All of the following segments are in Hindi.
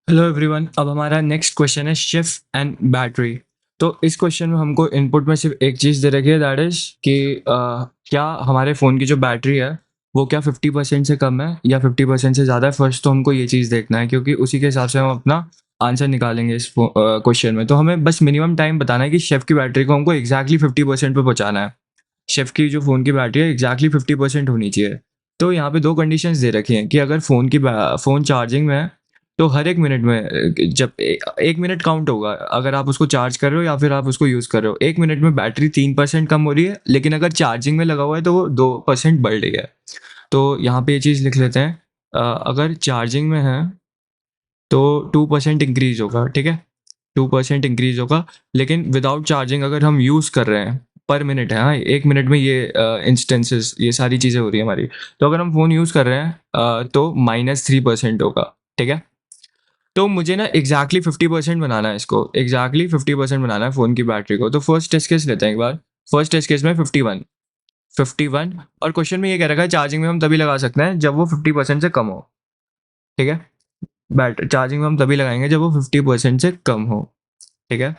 Hello everyone. अब हमारा नेक्स्ट क्वेश्चन है शिफ्ट एंड बैटरी। तो इस क्वेश्चन में हमको इनपुट में सिर्फ एक चीज़ दे रखी है, दैट इज कि क्या हमारे फ़ोन की जो बैटरी है वो क्या 50% से कम है या 50% से ज़्यादा है। फर्स्ट तो हमको ये चीज़ देखना है, क्योंकि उसी के हिसाब से हम अपना आंसर निकालेंगे इस क्वेश्चन में। तो हमें बस मिनिमम टाइम बताना है कि शेफ़ की बैटरी को हमको एग्जैक्टली 50% पे पहुंचाना है। शेफ़ की जो फ़ोन की बैटरी है एग्जैक्टली 50% होनी चाहिए। तो यहाँ पे दो कंडीशंस दे रखी हैं कि अगर फ़ोन चार्जिंग में है तो हर एक मिनट में जब एक मिनट काउंट होगा, अगर आप उसको चार्ज कर रहे हो या फिर आप उसको यूज़ कर रहे हो। एक मिनट में बैटरी 3% कम हो रही है, लेकिन अगर चार्जिंग में लगा हुआ है तो वो 2% बढ़ रही है। तो यहाँ पे ये चीज़ लिख लेते हैं। अगर चार्जिंग में है तो 2% इंक्रीज होगा, ठीक है। 2% इंक्रीज होगा, लेकिन विदाउट चार्जिंग अगर हम यूज़ कर रहे हैं पर मिनट है, हाँ, एक मिनट में ये इंस्टेंसेस, ये सारी चीज़ें हो रही है हमारी। तो अगर हम फ़ोन यूज़ कर रहे हैं तो -3% होगा, ठीक है। तो मुझे ना एग्जैक्टली 50% बनाना है, इसको एग्जैक्टली 50% बनाना है फ़ोन की बैटरी को। तो फर्स्ट टेस्ट केस लेते हैं एक बार। फर्स्ट टेस्ट केस में 51 और क्वेश्चन में ये कह रखा है चार्जिंग में हम तभी लगा सकते हैं जब वो 50% से कम हो, ठीक है। बैट चार्जिंग में हम तभी लगाएंगे जब वो 50% से कम हो, ठीक है।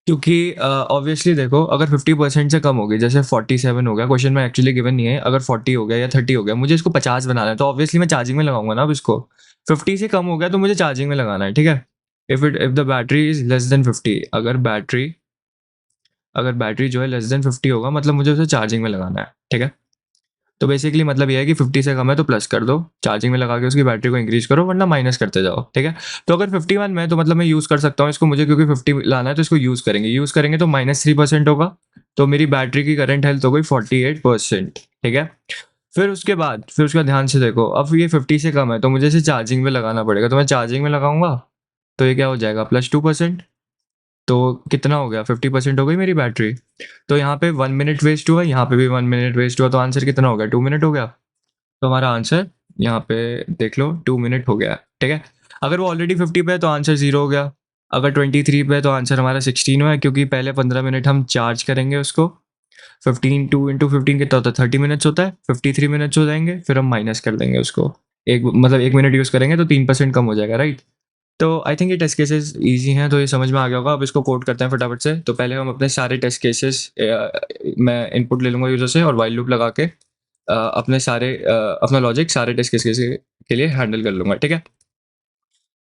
क्योंकि ऑब्वियसली देखो, अगर 50% से कम होगी, जैसे 47 हो गया, क्वेश्चन में एक्चुअली गिवन नहीं है, अगर 40 हो गया या 30 हो गया, मुझे इसको 50 बनाना है, तो ऑब्वियसली मैं चार्जिंग में लगाऊंगा ना अब इसको। 50 से कम हो गया तो मुझे चार्जिंग में लगाना है, ठीक है। If the battery is less than 50, अगर बैटरी जो है लेस देन 50 होगा, मतलब मुझे उसे चार्जिंग में लगाना है, ठीक है। तो बेसिकली मतलब ये है कि 50 से कम है तो प्लस कर दो, चार्जिंग में लगा के उसकी बैटरी को इंक्रीज करो, वरना माइनस करते जाओ, ठीक है। तो अगर 51 में है तो मतलब मैं यूज़ कर सकता हूँ इसको, मुझे क्योंकि 50 लाना है तो इसको यूज़ करेंगे तो -3% होगा। तो मेरी बैटरी की करंट हेल्थ हो गई 48%, ठीक है। फिर उसके बाद ध्यान से देखो, अब ये 50 से कम है तो मुझे इसे चार्जिंग में लगाना पड़ेगा, तो मैं चार्जिंग में लगाऊंगा तो ये क्या हो जाएगा, +2%। तो कितना हो गया, 50% हो गई मेरी बैटरी। तो यहाँ पे 1 मिनट वेस्ट हुआ, यहाँ पे भी 1 मिनट वेस्ट हुआ, तो आंसर कितना हो गया, 2 मिनट हो गया। तो हमारा आंसर यहाँ पे देख लो, 2 मिनट हो गया, ठीक है। अगर वो ऑलरेडी 50 पे है तो आंसर 0 हो गया। अगर 23 पे है तो आंसर हमारा 16 हुआ है, क्योंकि पहले 15 मिनट हम चार्ज करेंगे उसको। 2 इंटू 15 कितना होता है, 30 मिनट्स होता है। 53 मिनट्स हो जाएंगे, फिर हम माइनस कर देंगे उसको। एक मिनट यूज़ करेंगे तो 3% कम हो जाएगा, राइट। तो आई थिंक ये टेस्ट केसेस ईजी हैं, तो ये समझ में आ गया होगा। अब इसको कोड करते हैं फटाफट से। तो पहले हम अपने सारे टेस्ट केसेस, मैं इनपुट ले लूँगा यूज़र से और वाइल लूप लगा के अपना लॉजिक सारे टेस्ट केसेस के लिए हैंडल कर लूँगा, ठीक है।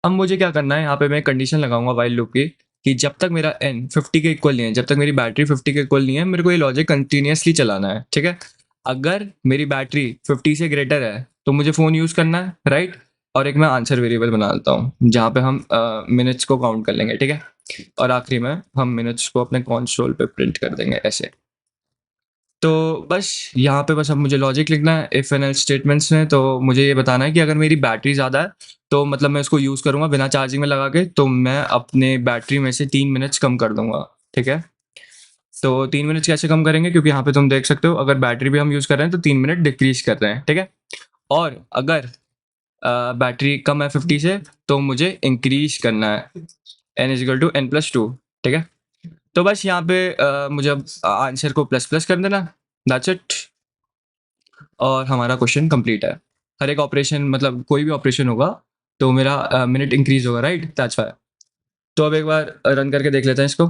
अब मुझे क्या करना है, यहाँ पे मैं कंडीशन लगाऊंगा वाइल लूप की कि जब तक मेरा n 50 के इक्वल नहीं है, जब तक मेरी बैटरी 50 के इक्वल नहीं है, मेरे को ये लॉजिक कंटिन्यूसली चलाना है, ठीक है। अगर मेरी बैटरी 50 से ग्रेटर है तो मुझे फ़ोन यूज़ करना है, राइट। और एक मैं आंसर वेरिएबल बना देता हूँ जहाँ पे हम मिनट्स को काउंट कर लेंगे, ठीक है। और आखिरी में हम मिनट्स को अपने कंसोल पे प्रिंट कर देंगे ऐसे। तो बस यहाँ पे बस अब मुझे लॉजिक लिखना है इफ एंड एल्स स्टेटमेंट्स में। तो मुझे ये बताना है कि अगर मेरी बैटरी ज़्यादा है तो मतलब मैं इसको यूज़ करूँगा बिना चार्जिंग में लगा के, तो मैं अपने बैटरी में से 3 मिनट्स कम कर दूंगा, ठीक है। तो 3 मिनट्स कैसे कम करेंगे, क्योंकि यहाँ पे तुम देख सकते हो अगर बैटरी भी हम यूज़ कर रहे हैं तो 3 मिनट डिक्रीज कर रहे हैं, ठीक है। और अगर बैटरी कम है 50 से तो मुझे इंक्रीज करना है, n = n+2, ठीक है। तो बस यहाँ पे मुझे अब आंसर को प्लस प्लस कर देना, दैट्स इट। और हमारा क्वेश्चन कंप्लीट है। हर एक ऑपरेशन, मतलब कोई भी ऑपरेशन होगा तो मेरा मिनट इंक्रीज होगा, राइट, दैट्स वाई। तो अब एक बार रन करके देख लेते हैं इसको।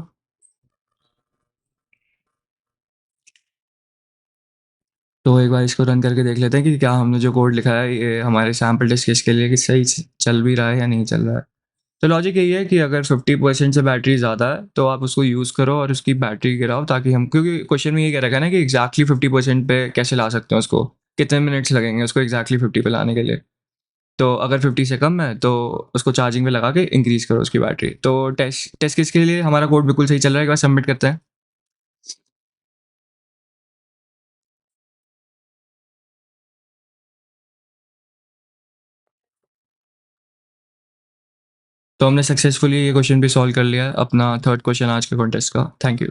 तो एक बार इसको रन करके देख लेते हैं कि क्या हमने जो कोड लिखा है ये हमारे सैम्पल टेस्ट केस के लिए कि सही चल भी रहा है या नहीं चल रहा है। तो लॉजिक यही है कि अगर 50% से बैटरी ज़्यादा है तो आप उसको यूज़ करो और उसकी बैटरी गिराओ, ताकि हम, क्योंकि क्वेश्चन में ये कह रखा है ना कि एग्जैक्टली 50% पे कैसे ला सकते हैं उसको, कितने मिनट्स लगेंगे उसको एग्जैक्टली 50 पे लाने के लिए। तो अगर 50 से कम है तो उसको चार्जिंग में लगा के इंक्रीज करो उसकी बैटरी। तो टेस्ट टेस्ट केस के लिए हमारा कोड बिल्कुल सही चल रहा है, एक बार सबमिट करते हैं। तो हमने सक्सेसफुली ये क्वेश्चन भी सॉल्व कर लिया है, अपना थर्ड क्वेश्चन आज के कॉन्टेस्ट का। Thank you.